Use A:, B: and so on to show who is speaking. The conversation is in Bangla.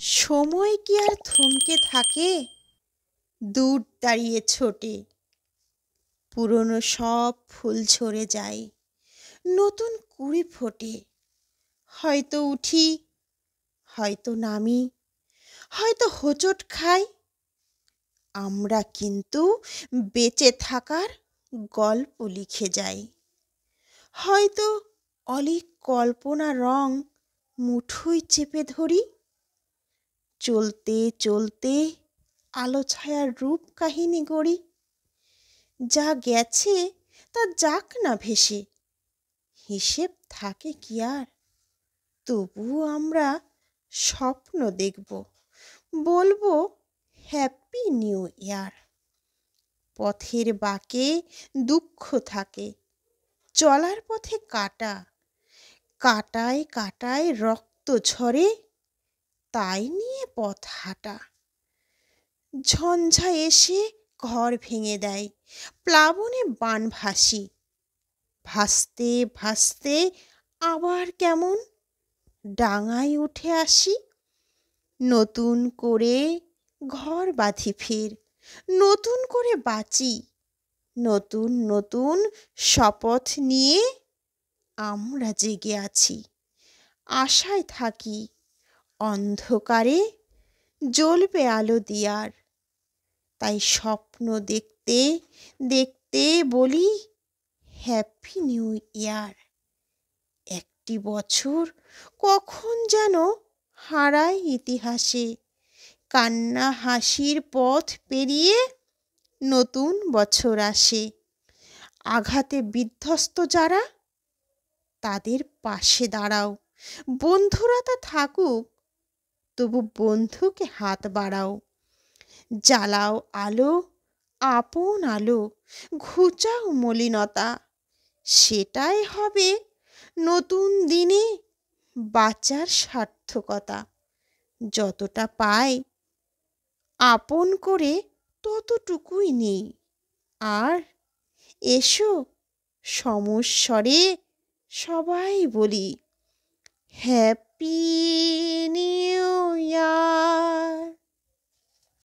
A: সময় কি আর থমকে থাকে? দূর দাঁড়িয়ে ছোটে, পুরনো সব ফুল ঝরে যায়, নতুন কুড়ি ফোটে। হয়তো উঠি, হয়তো নামি, হয়তো হোঁচট খাই, আমরা কিন্তু বেঁচে থাকার গল্প লিখে যাই। হয়তো অলীক কল্পনা রং মুঠোয় চেপে ধরি, চলতে চলতে আলো ছায়ার রূপ কাহিনী গড়ি। যা গেছে তা যাক না ভেসে, হিসেব থাকে কি আর। তবুও আমরা স্বপ্ন দেখব, বলবো হ্যাপি নিউ ইয়ার। পথের বাঁকে দুঃখ থাকে, চলার পথে কাটা, কাটায় কাটায় রক্ত ঝরে, তাই নিয়ে পথ হাঁটা। ঝঞ্ঝা এসে ঘর ভেঙে দেয়, প্লাবনে বান ভাসি, ভাসতে ভাসতে আবার কেমন ডাঙায় উঠে আসি। নতুন করে ঘর বাঁধি ফের, নতুন করে বাঁচি, নতুন নতুন শপথ নিয়ে আমরা জেগে আছি। আশায় থাকি অন্ধকারে জ্বলবে আলো দিয়ার। তাই স্বপ্ন দেখতে দেখতে বলি হ্যাপি নিউ ইয়ার। একটি বছর কখন যেন হারায় ইতিহাসে, কান্না হাসির পথ পেরিয়ে নতুন বছর আসে। আঘাতে বিধ্বস্ত যারা, তাদের পাশে দাঁড়াও। বন্ধুরা তা থাকুক, তবু বন্ধুকে হাত বাড়াও। জ্বালাও আলো, আপন আলো, ঘুচাও মলিনতা। সেটাই হবে নতুন দিনে বাঁচার সার্থকতা। যতটা পাই আপন করে ততটুকুই নেই। আর এসো সমস্বরে সবাই বলি হ্যাপি নিউ ইয়ার।